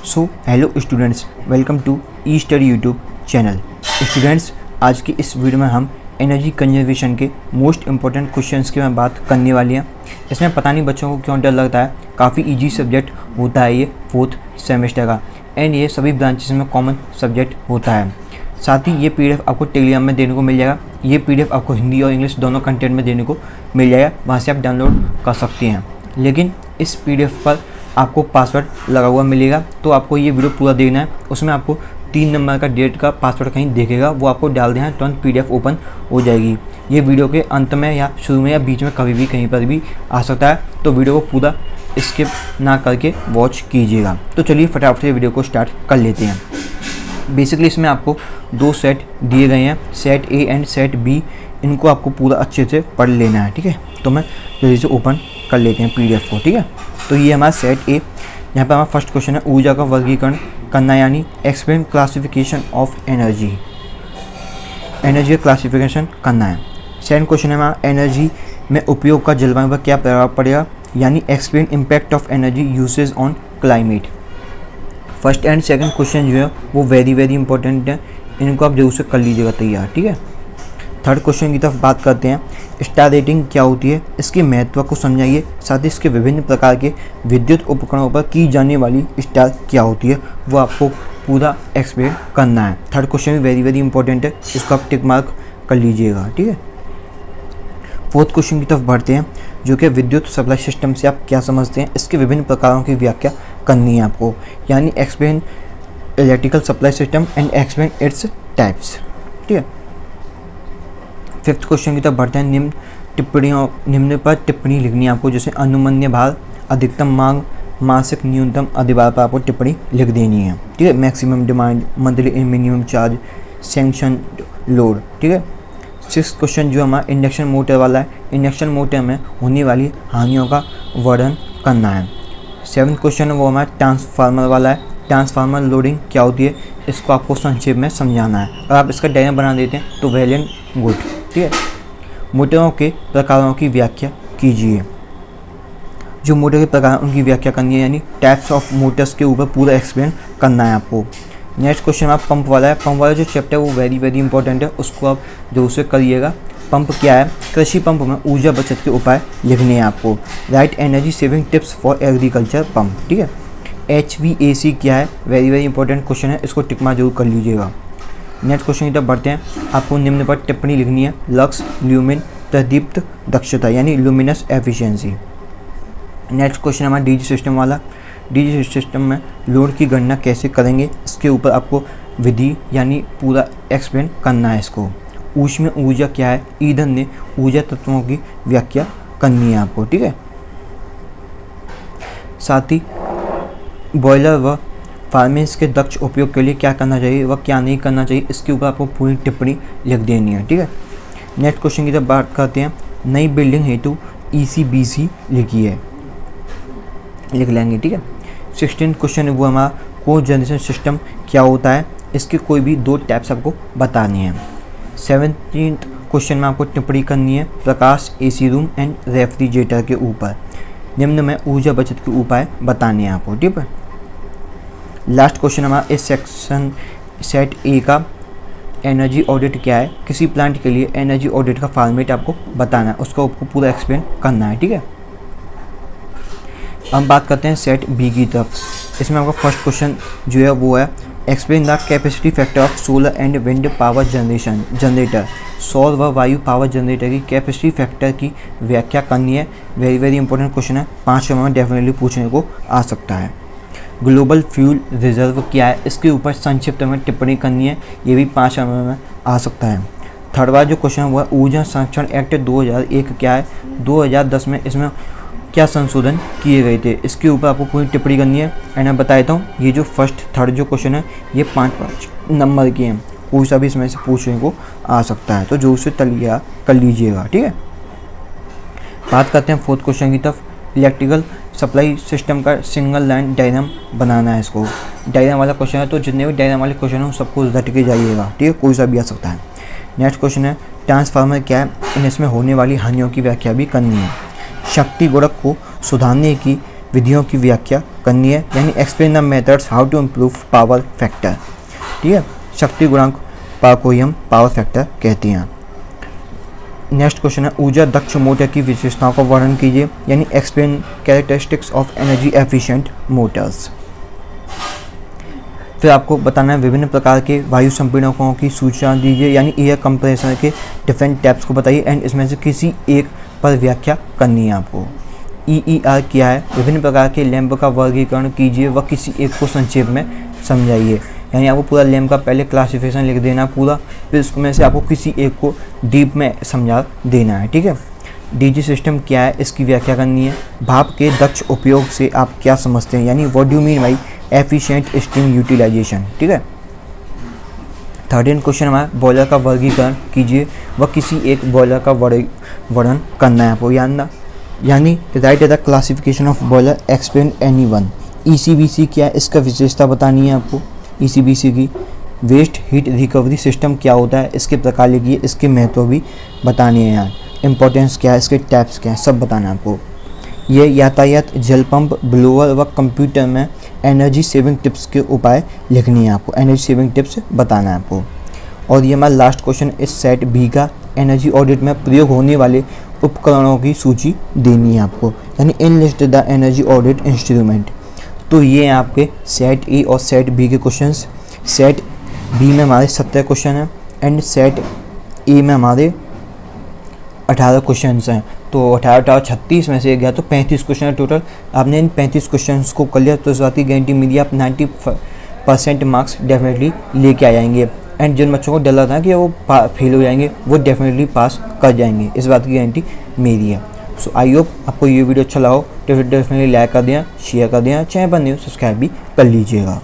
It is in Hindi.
So hello students, welcome to E study YouTube channel. Students, आज की इस वीडियो में हम एनर्जी कंजर्वेशन के मोस्ट इंपॉर्टेंट क्वेश्चंस की मैं बात करने वाली हैं। इसमें पता नहीं बच्चों को क्यों डर लगता है, काफ़ी इजी सब्जेक्ट होता है ये 4th सेमेस्टर का, एंड ये सभी ब्रांचेस में कॉमन सब्जेक्ट होता है। साथ ही ये पीडीएफ आपको टेलीग्राम में देने को मिल जाएगा। ये पीडीएफ आपको हिंदी और इंग्लिश दोनों कंटेंट में देने को मिल जाएगा, वहाँ से आप डाउनलोड कर सकते हैं। लेकिन इस पीडीएफ पर आपको पासवर्ड लगा हुआ मिलेगा, तो आपको ये वीडियो पूरा देखना है। उसमें आपको 3 नंबर का डेट का पासवर्ड कहीं देखेगा, वो आपको डाल देना है, तुरंत पीडीएफ ओपन हो जाएगी। ये वीडियो के अंत में या शुरू में या बीच में कभी भी कहीं पर भी आ सकता है, तो वीडियो को पूरा स्किप ना करके वॉच कीजिएगा। तो चलिए फटाफट से वीडियो को स्टार्ट कर लेते हैं। बेसिकली इसमें आपको 2 सेट दिए गए हैं, set A and set B. इनको आपको पूरा अच्छे से पढ़ लेना है, ठीक है। तो मैं जल्दी से ओपन कर लेते हैं पीडीएफ को, ठीक है। तो ये हमारा सेट ए, यहाँ पर हमारा फर्स्ट क्वेश्चन है ऊर्जा का वर्गीकरण करना, यानी explain classification of energy. Energy का क्लासिफिकेशन करना है। सेकंड क्वेश्चन है हमारा एनर्जी में उपयोग का जलवायु पर क्या प्रभाव पड़ेगा, यानी explain impact of energy usage on climate. First and second question जो है वो वेरी इंपॉर्टेंट है, इनको आप जरूर से कर लीजिएगा तैयार, ठीक है। थर्ड क्वेश्चन की तरफ बात करते हैं। स्टार रेटिंग क्या होती है, इसके महत्व को समझाइए, साथ ही इसके विभिन्न प्रकार के विद्युत उपकरणों पर की जाने वाली स्टार क्या होती है, वो आपको पूरा एक्सप्लेन करना है। थर्ड क्वेश्चन भी वेरी इंपॉर्टेंट है, इसको आप टिक मार्क कर लीजिएगा, ठीक है। फोर्थ क्वेश्चन की तरफ बढ़ते हैं, जो कि विद्युत सप्लाई सिस्टम से आप क्या समझते हैं, इसके विभिन्न प्रकारों की व्याख्या करनी है आपको, यानी explain electrical supply system and explain its types, ठीक है। फिफ्थ क्वेश्चन की तरफ बढ़ते हैं। निम्न पर टिप्पणी लिखनी है आपको, जैसे अनुमन्य भार, अधिकतम मांग, मासिक न्यूनतम अधिभार पर आपको टिप्पणी लिख देनी है, ठीक है। Maximum demand, monthly minimum charge, sanction load, ठीक है। सिक्स्थ क्वेश्चन जो हमारा इंडक्शन मोटर वाला है, इंडक्शन मोटर में होने वाली हानियों का वर्णन करना है। सेवन्थ क्वेश्चन है वो हमारा ट्रांसफार्मर वाला है, ट्रांसफार्मर लोडिंग क्या होती है, इसको आपको संक्षेप में समझाना है। अगर आप इसका डायग्राम बना देते हैं तो वेल एंड गुड, ठीक है। मोटरों के प्रकारों की व्याख्या कीजिए। जो मोटर के प्रकार उनकी व्याख्या करनी है, यानी टाइप्स ऑफ मोटर्स के ऊपर पूरा एक्सप्लेन करना है आपको। नेक्स्ट क्वेश्चन आप पंप वाला है। पंप वाला जो चैप्टर है वो वेरी इंपॉर्टेंट है, उसको आप जरूर से करिएगा। पंप क्या है, कृषि पंप में ऊर्जा बचत के उपाय लिखने हैं आपको। Right energy saving tips for agriculture pump, ठीक है। HVAC क्या है, वेरी इंपॉर्टेंट क्वेश्चन है, इसको टिक मार्क जरूर कर लीजिएगा। नेक्स्ट क्वेश्चन की तरफ बढ़ते हैं। आपको निम्न पर टिप्पणी लिखनी है। लक्स, ल्यूमिन, प्रदीप्त दक्षता, यानी लुमिनस एफिशिएंसी। नेक्स्ट क्वेश्चन हमारा डीजी सिस्टम वाला। डीजी सिस्टम में लोड की गणना कैसे करेंगे, इसके ऊपर आपको विधि यानी पूरा एक्सप्लेन करना है इसको। ऊष्मीय ऊर्जा क्या है, ईंधन ने ऊर्जा तत्वों की व्याख्या करनी है आपको, ठीक है। साथ ही बॉयलर व फार्मेंस के दक्ष उपयोग के लिए क्या करना चाहिए व क्या नहीं करना चाहिए, इसके ऊपर आपको पूरी टिप्पणी लिख देनी है, ठीक है। नेक्स्ट क्वेश्चन की तरफ बात करते हैं। नई बिल्डिंग हेतु ECBC लिखिए, लिख लेंगे, ठीक है। 16 क्वेश्चन वो हमारा को जनरेशन सिस्टम क्या होता है, इसके कोई भी 2 टाइप्स आपको बताने हैं। 17th क्वेश्चन में आपको टिप्पणी करनी है प्रकाश, AC रूम एंड रेफ्रिजरेटर के ऊपर। निम्न में ऊर्जा बचत के उपाय बताने हैं आपको, ठीक है। लास्ट क्वेश्चन हमारा इस सेक्शन सेट ए का एनर्जी ऑडिट क्या है, किसी प्लांट के लिए एनर्जी ऑडिट का फॉर्मेट आपको बताना है, उसका आपको पूरा एक्सप्लेन करना है, ठीक है। हम बात करते हैं सेट बी की तरफ। इसमें आपका फर्स्ट क्वेश्चन जो है वो है explain the capacity factor of solar and wind power generator. सौर व वायु पावर जनरेटर की कैपेसिटी फैक्टर की व्याख्या करनी है। वेरी इंपॉर्टेंट क्वेश्चन है, 5 नंबर में डेफिनेटली पूछने को आ सकता है। ग्लोबल फ्यूल रिजर्व क्या है, इसके ऊपर संक्षिप्त में टिप्पणी करनी है, ये भी 5 नंबर में आ सकता है। थर्ड बार जो क्वेश्चन है वो है ऊर्जा संरक्षण एक्ट 2001 क्या है, 2010 में इसमें क्या संशोधन किए गए थे, इसके ऊपर आपको पूरी टिप्पणी करनी है। एंड मैं बता देता हूँ, ये जो फर्स्ट थर्ड जो क्वेश्चन है ये 5 नंबर के हैं, कोई सा भी इसमें से पूछने को आ सकता है, तो जो उससे तलिया कर लीजिएगा, ठीक है। बात करते हैं फोर्थ क्वेश्चन की तरफ। इलेक्ट्रिकल सप्लाई सिस्टम का सिंगल लाइन डायग्राम बनाना है इसको। डायग्राम वाला क्वेश्चन है, तो जितने भी डायग्राम वाले क्वेश्चन हैं सबको रट के जाइएगा, ठीक है, कोई सा भी आ सकता है। नेक्स्ट क्वेश्चन है ट्रांसफार्मर क्या है, इसमें होने वाली हानियों की व्याख्या भी करनी है। शक्ति गुणक को सुधारने की विधियों की व्याख्या करनी है, यानी explain the methods how to improve power factor. ठीक है, शक्ति गुणांक को ही हम पावर फैक्टर कहते हैं। नेक्स्ट क्वेश्चन है ऊर्जा दक्ष मोटर की विशेषताओं का वर्णन कीजिए, यानी explain characteristics of energy efficient Motors. फिर आपको बताना है विभिन्न प्रकार के वायु संपीड़कों की सूचना दीजिए, यानी एयर कंप्रेसर के डिफरेंट टाइप्स को बताइए एंड इसमें से किसी एक पर व्याख्या करनी है आपको। EER क्या है, विभिन्न प्रकार के लैंप का वर्गीकरण कीजिए व किसी एक को संक्षेप में समझाइए, यानी आपको पूरा लैंप का पहले क्लासिफिकेशन लिख देना पूरा, फिर उसमें से आपको किसी एक को डीप में समझा देना है। ठीक है, DG सिस्टम क्या है, इसकी व्याख्या करनी है। भाप के दक्ष उपयोग से आप क्या समझते हैं, यानी what do mean by efficient steam utilisation. ठीक है, 13 क्वेश्चन हमारा बॉयलर का वर्गीकरण कीजिए व किसी एक बॉयलर का वर्णन करना है आपको, यानी right the classification of boiler, explain any one. ECBC क्या है, इसका विशेषता बतानी है आपको। ECBC की वेस्ट हीट रिकवरी सिस्टम क्या होता है, इसके प्रकार लिखिए, इसके महत्व भी बतानी है। यहाँ इंपॉर्टेंस क्या है, इसके टाइप्स क्या है, सब बताना है आपको। ये यातायात, जल पंप, ब्लोअर व कंप्यूटर में एनर्जी सेविंग टिप्स के उपाय लिखनी है आपको, एनर्जी सेविंग टिप्स बताना है आपको। और ये हमारा लास्ट क्वेश्चन इस सेट बी का, एनर्जी ऑडिट में प्रयोग होने वाले उपकरणों की सूची देनी है आपको, यानी in list the energy audit instrument. तो ये हैं आपके सेट ए और सेट बी के क्वेश्चंस। सेट बी में हमारे 17 क्वेश्चन हैं एंड सेट ए में हमारे 18 क्वेश्चंस हैं। तो 18 36 में से गया तो 35 क्वेश्चन है टोटल। आपने इन 35 क्वेश्चंस को कर लिया तो इस बात की गारंटी मिली आप 90% मार्क्स डेफिनेटली लेके आ जाएंगे। एंड जिन बच्चों को डर लगता है कि वो फेल हो जाएंगे वो डेफिनेटली पास कर जाएंगे, इस बात की गारंटी मेरी है। सो आई होप आपको ये वीडियो अच्छा लगा हो, डेफिनेटली लाइक कर दिया, शेयर कर दिया, चैनल पर न्यू सब्सक्राइब भी कर लीजिएगा।